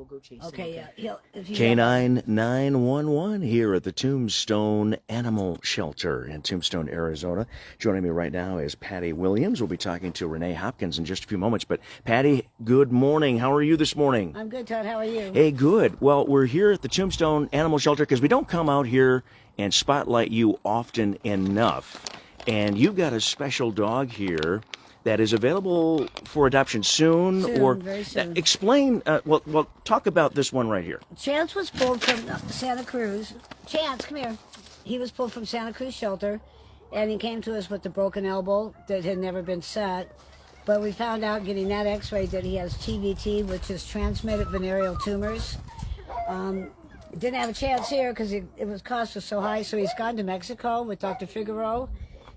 We'll go chase him. Okay, yeah. Canine 911 here at the Tombstone Animal Shelter in Tombstone, Arizona. Joining me right now is Patty Williams. We'll be talking to Renee Hopkins in just a few moments. But Patty, good morning. How are you this morning? I'm good, Todd. How are you? Hey, good. Well, we're here at the Tombstone Animal Shelter because we don't come out here and spotlight you often enough. And you've got a special dog here that is available for adoption soon. Very soon. Explain, well, talk about this one right here. Chance was pulled from Santa Cruz. Chance, come here. He was pulled from Santa Cruz Shelter, and he came to us with a broken elbow that had never been set. But we found out getting that x-ray that he has TVT, which is transmitted venereal tumors. Didn't have a chance here because it cost us so high, so he's gone to Mexico with Dr. Figueroa,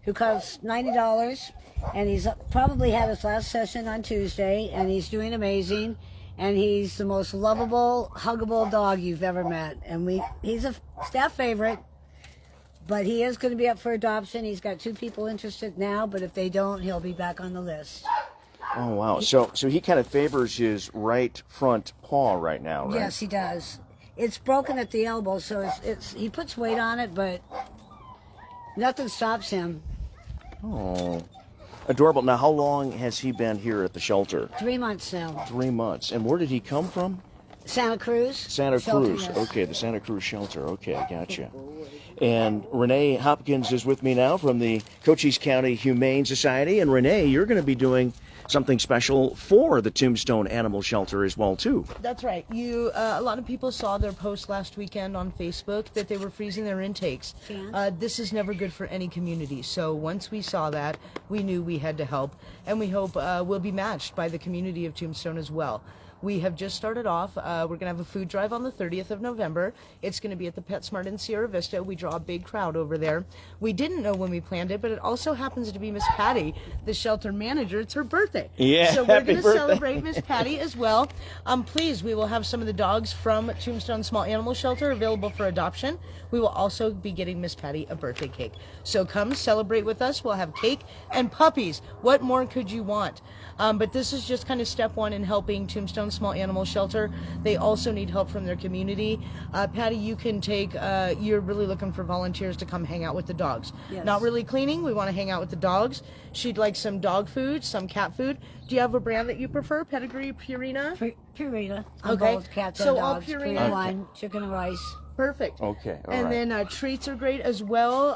who costs $90. And he's probably had his last session on Tuesday, and he's doing amazing. And he's the most lovable, huggable dog you've ever met. And he's a staff favorite, but he is going to be up for adoption. He's got 2 people interested now, but if they don't, he'll be back on the list. Oh, wow. So he kind of favors his right front paw right now, right? Yes, he does. It's broken at the elbow, so he puts weight on it, but nothing stops him. Oh, adorable. Now, how long has he been here at the shelter? 3 months now. 3 months. And where did he come from? Santa Cruz. Santa Shelter, Cruz. yes. Okay, the Santa Cruz shelter. Okay, I gotcha. And Renee Hopkins is with me now from the Cochise County Humane Society. And Renee, you're going to be doing something special for the Tombstone Animal Shelter as well, too. That's right. A lot of people saw their post last weekend on Facebook that they were freezing their intakes. This is never good for any community. So once we saw that, we knew we had to help, and we hope we'll be matched by the community of Tombstone as well. We have just started off. We're going to have a food drive on the 30th of November. It's going to be at the PetSmart in Sierra Vista. We draw a big crowd over there. We didn't know when we planned it, but it also happens to be Miss Patty, the shelter manager. It's her birthday. Yeah, so we're going to celebrate Miss Patty as well. Please, we will have some of the dogs from Tombstone Small Animal Shelter available for adoption. We will also be getting Miss Patty a birthday cake. So come celebrate with us. We'll have cake and puppies. What more could you want? But this is just kind of step one in helping Tombstone Small Animal Shelter. They also need help from their community. Patty, you can take, you're really looking for volunteers to come hang out with the dogs. Yes. Not really cleaning, we want to hang out with the dogs. She'd like some dog food, some cat food. Do you have a brand that you prefer? Pedigree, Purina? Purina. Okay. Both cats So and all dogs. Purina. Purina wine, chicken and rice. Perfect. Okay, all and right. then treats are great as well.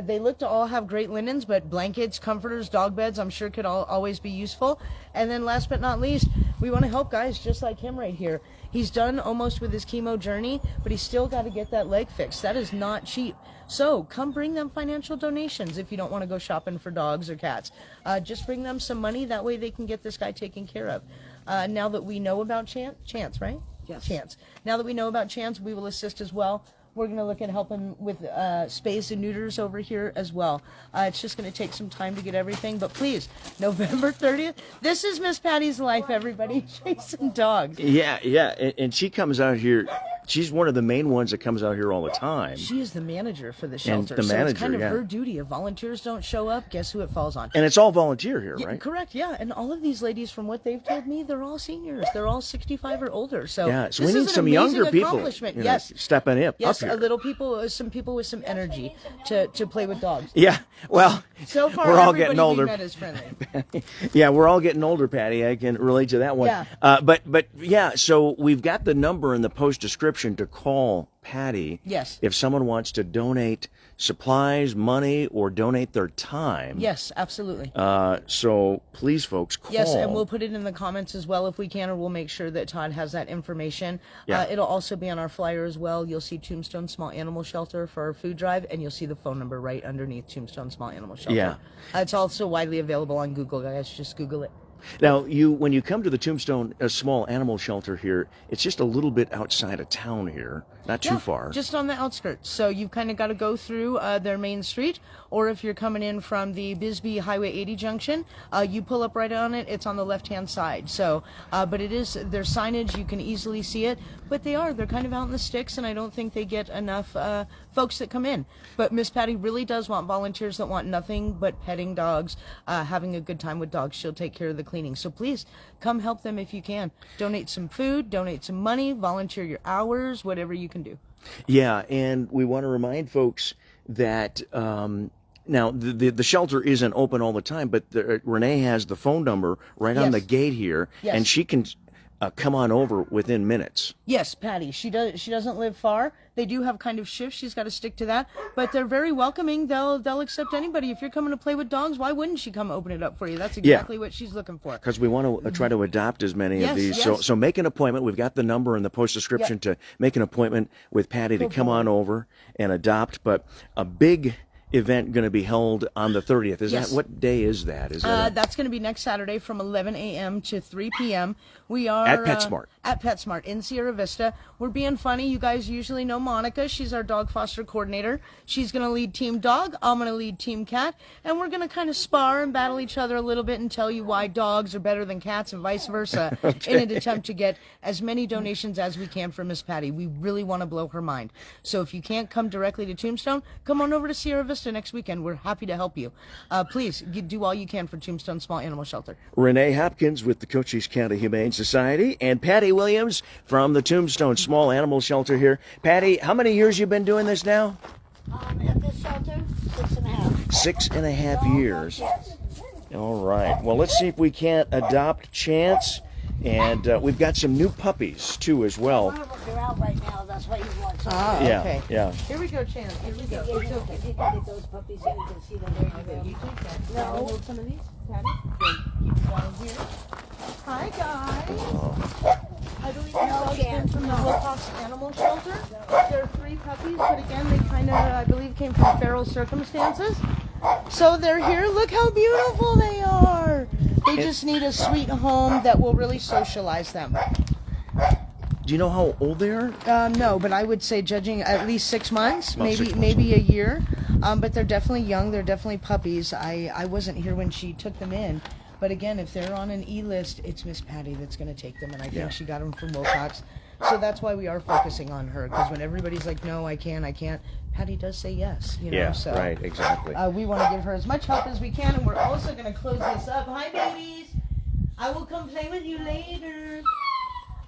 They look to all have great linens, but blankets, comforters, dog beds, I'm sure could always be useful. And then last but not least, we want to help guys just like him right here. He's done almost with his chemo journey, but he's still got to get that leg fixed. That is not cheap. So come bring them financial donations if you don't want to go shopping for dogs or cats. Just bring them some money. That way they can get this guy taken care of. Now that we know about Chance, right? Yes. Chance. Now that we know about Chance, we will assist as well. We're going to look at helping with spays and neuters over here as well. It's just going to take some time to get everything, but please, November 30th, this is Miss Patty's life, everybody, chasing dogs. Yeah, and she comes out here. She's one of the main ones that comes out here all the time. She is the manager for the shelter, the so manager, it's kind of yeah. her duty. If volunteers don't show up, guess who it falls on? And it's all volunteer here, right? Correct, yeah. And all of these ladies, from what they've told me, they're all seniors. They're all 65 or older. So Yeah, so this we is need an some amazing younger people, accomplishment. you know, Yes. stepping up Yes, here. a little people, some people with some energy to play with dogs. Yeah, well, So far, we're all everybody getting older. we met is friendly. Yeah, we're all getting older, Patty. I can relate to that one. Yeah. But yeah, so we've got the number in the post description to call Patty. Yes. If someone wants to donate supplies, money, or donate their time. Yes, absolutely. So please, folks, call. Yes, and we'll put it in the comments as well if we can, or we'll make sure that Todd has that information. Yeah. It'll also be on our flyer as well. You'll see Tombstone Small Animal Shelter for our food drive, and you'll see the phone number right underneath Tombstone Small Animal Shelter. Yeah. It's also widely available on Google, guys. Just Google it. Now, when you come to the Tombstone Small Animal Shelter here, it's just a little bit outside of town here, not too far. Just on the outskirts. So you've kind of got to go through their main street, or if you're coming in from the Bisbee Highway 80 junction, you pull up right on it. It's on the left-hand side. So, but it is, there's signage. You can easily see it. But they're kind of out in the sticks, and I don't think they get enough folks that come in. But Miss Patty really does want volunteers that want nothing but petting dogs, having a good time with dogs. She'll take care of the cleaning. So please come help them if you can. Donate some food, donate some money, volunteer your hours, whatever you can do. Yeah, and we want to remind folks that now the shelter isn't open all the time, but Renee has the phone number right on the gate here, and she can come on over within minutes. Yes, Patty. She doesn't live far. They do have kind of shifts. She's got to stick to that, but they're very welcoming. They'll accept anybody. If you're coming to play with dogs, why wouldn't she come open it up for you? That's exactly what she's looking for. Because we want to try to adopt as many of these. Yes. So make an appointment. We've got the number in the post description to make an appointment with Patty to come on over and adopt. But a big event going to be held on the 30th. Is that, what day is that? Is that that's going to be next Saturday from 11 a.m. to 3 p.m. We are at PetSmart. At PetSmart in Sierra Vista. We're being funny. You guys usually know Monica. She's our dog foster coordinator. She's going to lead Team Dog. I'm going to lead Team Cat. And we're going to kind of spar and battle each other a little bit and tell you why dogs are better than cats and vice versa in an attempt to get as many donations as we can for Miss Patty. We really want to blow her mind. So if you can't come directly to Tombstone, come on over to Sierra Vista next weekend. We're happy to help you. Please do all you can for Tombstone Small Animal Shelter. Renee Hopkins with the Cochise County Humane Society and Patty Williams from the Tombstone Small Animal Shelter here. Patty, how many years you been doing this now? At this shelter, 6.5. 6.5 years. All right. Well, let's see if we can't adopt Chance. And we've got some new puppies, too, as well. They're out right now. That's why you want some. Okay. Yeah. Here we go, Chance. Here we go. If you can get those puppies in, you can see them. There you go. You take that. No. Hold some of these, Patty. Good. Keep it down here. Hi, guys. I believe these dogs came from the Cochise Animal Shelter. There are 3 puppies, but again, they kind of, I believe, came from feral circumstances. So they're here. Look how beautiful they are. They just need a sweet home that will really socialize them. Do you know how old they are? No, but I would say judging at least 6 months, About 6 months. maybe a year. But they're definitely young. They're definitely puppies. I wasn't here when she took them in. But again, if they're on an E-list, it's Miss Patty that's going to take them. And I think she got them from Wilcox. So that's why we are focusing on her. Because when everybody's like, no, I can't, Patty does say yes. You know? Yeah, so, right, exactly. We want to give her as much help as we can. And we're also going to close this up. Hi, babies. I will come play with you later.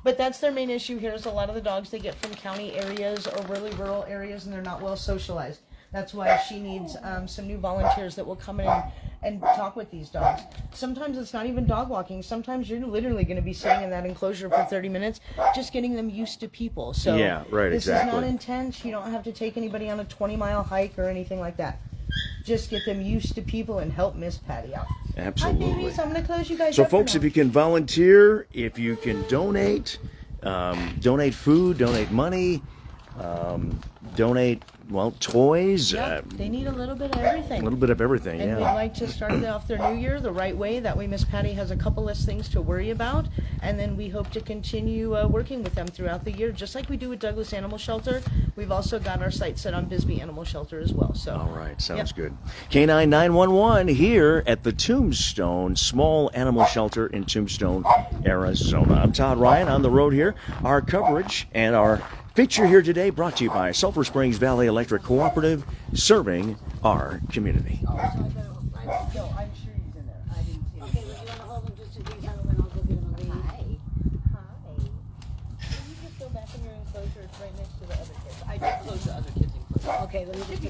But that's their main issue here is a lot of the dogs they get from county areas or really rural areas, and they're not well socialized. That's why she needs some new volunteers that will come in and talk with these dogs. Sometimes it's not even dog walking. Sometimes you're literally going to be sitting in that enclosure for 30 minutes just getting them used to people. So yeah, right, this exactly. is not intense. You don't have to take anybody on a 20-mile hike or anything like that. Just get them used to people and help Miss Patty out. Absolutely. Hi, babies. I'm going to close you guys So, up for folks, now. if you can volunteer, if you can donate food, donate money, donate, well, toys. Yep, they need a little bit of everything. A little bit of everything, And we'd like to start off their new year the right way. That way Miss Patty has a couple less things to worry about. And then we hope to continue working with them throughout the year, just like we do with Douglas Animal Shelter. We've also got our sights set on Bisbee Animal Shelter as well. So. All right, sounds good. Canine 911 here at the Tombstone Small Animal Shelter in Tombstone, Arizona. I'm Todd Ryan on the road here. Our coverage and our feature here today brought to you by Sulphur Springs Valley Electric Cooperative, serving our community. No, I'm sure he's in there. I didn't see him. Okay, well, you want to hold them just in case I don't know, I'll go give them a lead. Hi. Can you just go back in your enclosure? It's right next to the other kids. I did close the other kids' enclosure. Okay, let me just